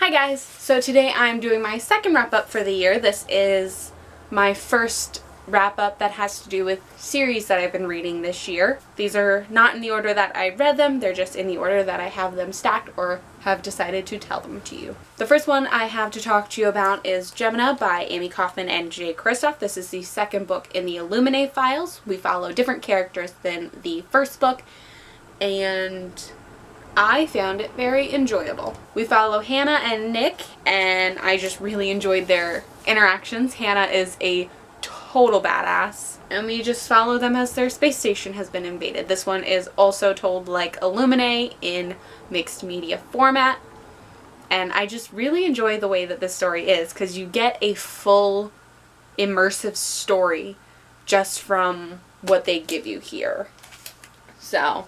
Hi guys! So today I'm doing my second wrap-up for the year. This is my first wrap-up that has to do with series that I've been reading this year. These are not in the order that I read them, they're just in the order that I have them stacked or have decided to tell them to you. The first one I have to talk to you about is Gemina by Amy Kaufman and Jay Kristoff. This is the second book in the Illuminae files. We follow different characters than the first book, and I found it very enjoyable. We follow Hannah and Nick, and I just really enjoyed their interactions. Hannah is a total badass, and we just follow them as their space station has been invaded. This one is also told like Illuminae in mixed media format, and I just really enjoy the way that this story is because you get a full immersive story just from what they give you here. So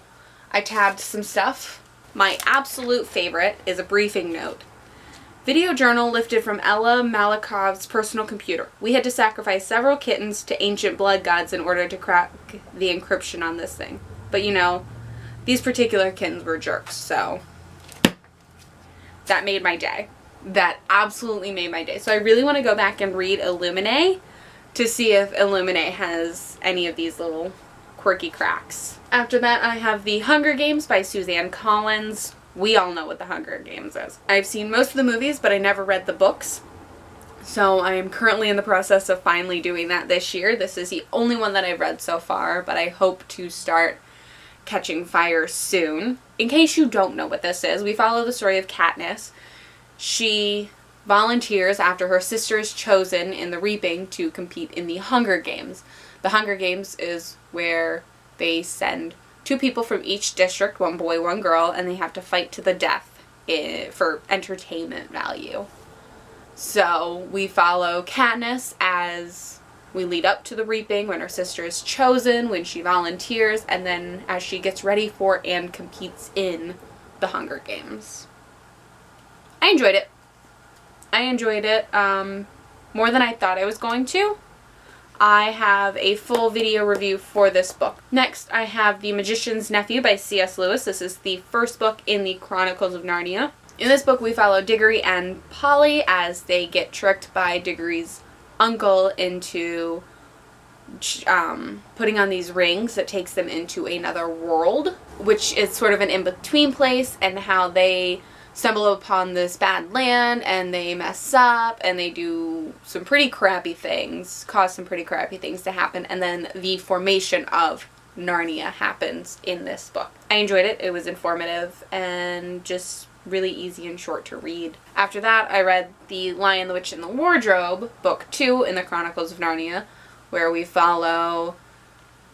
I tabbed some stuff. My absolute favorite is a briefing note. Video journal lifted from Ella Malakov's personal computer. We had to sacrifice several kittens to ancient blood gods in order to crack the encryption on this thing. But you know, these particular kittens were jerks, so that made my day. That absolutely made my day. So I really want to go back and read Illuminae to see if Illuminae has any of these little quirky cracks. After that, I have The Hunger Games by Suzanne Collins. We all know what The Hunger Games is. I've seen most of the movies, but I never read the books. So I am currently in the process of finally doing that this year. This is the only one that I've read so far, but I hope to start catching fire soon. In case you don't know what this is, we follow the story of Katniss. She volunteers after her sister is chosen in the Reaping to compete in the Hunger Games. The Hunger Games is where they send two people from each district, one boy, one girl, and they have to fight to the death for entertainment value. So we follow Katniss as we lead up to the Reaping, when her sister is chosen, when she volunteers, and then as she gets ready for and competes in the Hunger Games. I enjoyed it. I enjoyed it more than I thought I was going to. I have a full video review for this book. Next, I have The Magician's Nephew by C.S. Lewis. This is the first book in the Chronicles of Narnia. In this book, we follow Diggory and Polly as they get tricked by Diggory's uncle into putting on these rings that takes them into another world, which is sort of an in-between place, and how they stumble upon this bad land and they mess up and they do some pretty crappy things, cause some pretty crappy things to happen, and then the formation of Narnia happens in this book. I enjoyed it. It was informative and just really easy and short to read. After that, I read The Lion, the Witch, and the Wardrobe, book 2 in the Chronicles of Narnia, where we follow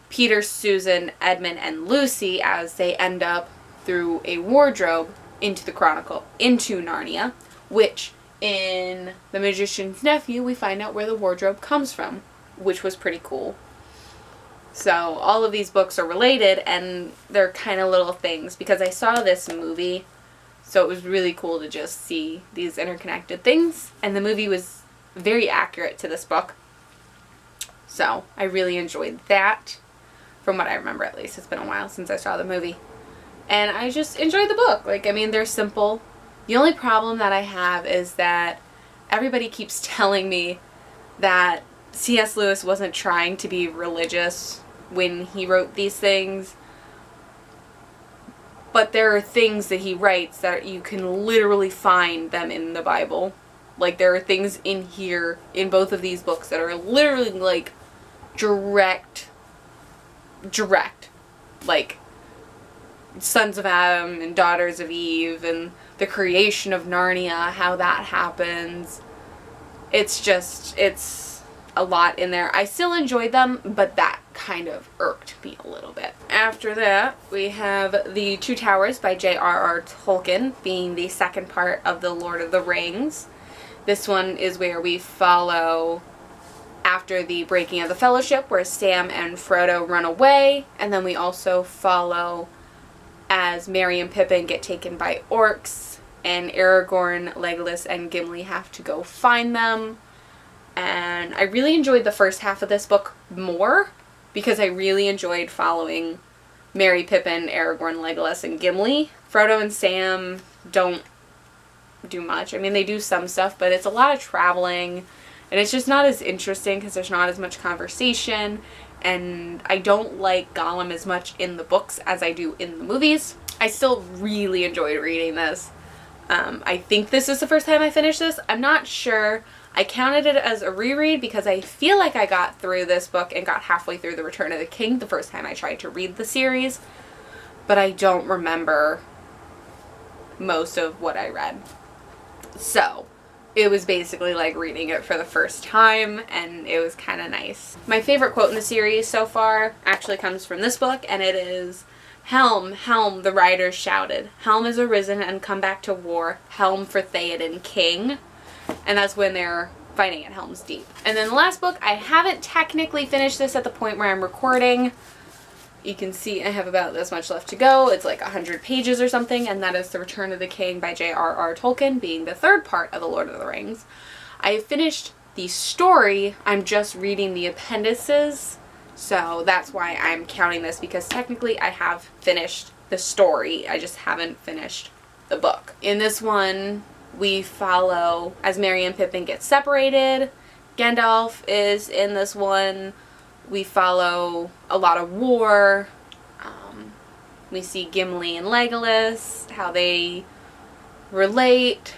Peter, Susan, Edmund, and Lucy as they end up through a wardrobe into Narnia, which in The Magician's Nephew we find out where the wardrobe comes from, which was pretty cool. So all of these books are related, and they're kind of little things because I saw this movie, so it was really cool to just see these interconnected things, and the movie was very accurate to this book, so I really enjoyed that, from what I remember at least. It's been a while since I saw the movie. And I just enjoyed the book. Like, I mean, they're simple. The only problem that I have is that everybody keeps telling me that C.S. Lewis wasn't trying to be religious when he wrote these things. But there are things that he writes that you can literally find them in the Bible. Like, there are things in here, in both of these books, that are literally, like, direct. Like, sons of Adam and daughters of Eve and the creation of Narnia, how that happens. It's a lot in there. I still enjoyed them, but that kind of irked me a little bit. After that, we have The Two Towers by J.R.R. Tolkien, being the second part of The Lord of the Rings. This one is where we follow after the breaking of the Fellowship, where Sam and Frodo run away, and then we also follow as Merry and Pippin get taken by orcs, and Aragorn, Legolas, and Gimli have to go find them. And I really enjoyed the first half of this book more, because I really enjoyed following Merry, Pippin, Aragorn, Legolas, and Gimli. Frodo and Sam don't do much. I mean, they do some stuff, but it's a lot of traveling, and it's just not as interesting because there's not as much conversation, and I don't like Gollum as much in the books as I do in the movies. I still really enjoyed reading this. I think this is the first time I finished this. I'm not sure. I counted it as a reread because I feel like I got through this book and got halfway through The Return of the King the first time I tried to read the series, but I don't remember most of what I read. So it was basically like reading it for the first time, and it was kind of nice. My favorite quote in the series so far actually comes from this book, and it is, "Helm, helm," the riders shouted. "Helm is arisen and come back to war. Helm for Theoden King." And that's when they're fighting at Helm's Deep. And then the last book, I haven't technically finished this at the point where I'm recording. You can see I have about this much left to go. It's like 100 pages or something, and that is The Return of the King by J.R.R. Tolkien, being the third part of The Lord of the Rings. I have finished the story. I'm just reading the appendices, so that's why I'm counting this, because technically I have finished the story. I just haven't finished the book. In this one, we follow as Merry and Pippin get separated. Gandalf is in this one. We follow a lot of war. We see Gimli and Legolas, how they relate.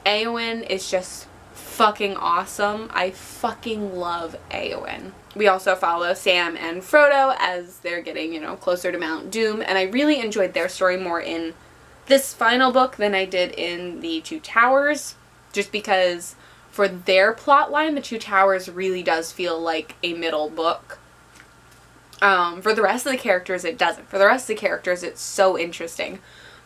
Éowyn is just fucking awesome. I fucking love Éowyn. We also follow Sam and Frodo as they're getting, you know, closer to Mount Doom, and I really enjoyed their story more in this final book than I did in the Two Towers, just because for their plot line, the Two Towers really does feel like a middle book. For the rest of the characters, it doesn't. For the rest of the characters, it's so interesting.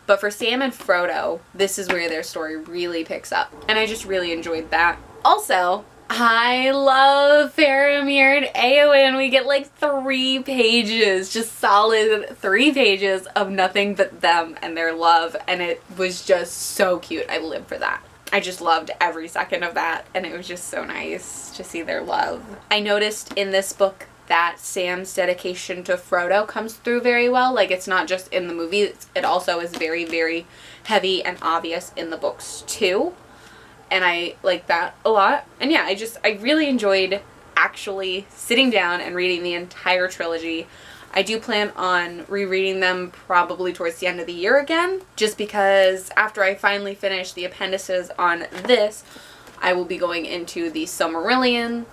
But for Sam and Frodo, this is where their story really picks up. And I just really enjoyed that. Also, I love Faramir and Éowyn. We get like 3 pages, just solid 3 pages of nothing but them and their love. And it was just so cute. I lived for that. I just loved every second of that, and it was just so nice to see their love. I noticed in this book that Sam's dedication to Frodo comes through very well. Like, it's not just in the movie, it also is very, very heavy and obvious in the books too. And I like that a lot. And yeah, I really enjoyed actually sitting down and reading the entire trilogy. I do plan on rereading them probably towards the end of the year again, just because after I finally finish the appendices on this, I will be going into the Silmarillion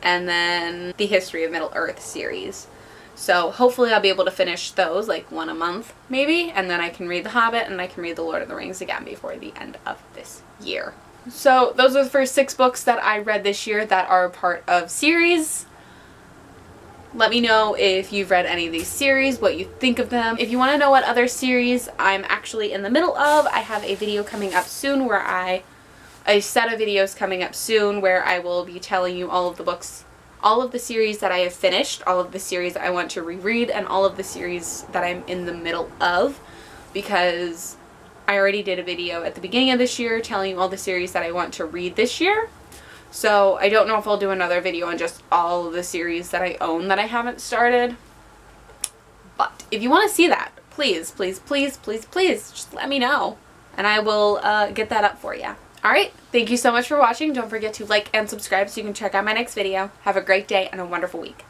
and then the History of Middle-earth series. So hopefully I'll be able to finish those, like one a month maybe, and then I can read The Hobbit and I can read The Lord of the Rings again before the end of this year. So those are the first 6 books that I read this year that are part of series. Let me know if you've read any of these series, what you think of them. If you want to know what other series I'm actually in the middle of, I have a video coming up soon where a set of videos coming up soon where I will be telling you all of the books, all of the series that I have finished, all of the series I want to reread, and all of the series that I'm in the middle of, because I already did a video at the beginning of this year telling you all the series that I want to read this year. So I don't know if I'll do another video on just all of the series that I own that I haven't started. But if you want to see that, please, please, please, please, please, just let me know. And I will get that up for you. Alright, thank you so much for watching. Don't forget to like and subscribe so you can check out my next video. Have a great day and a wonderful week.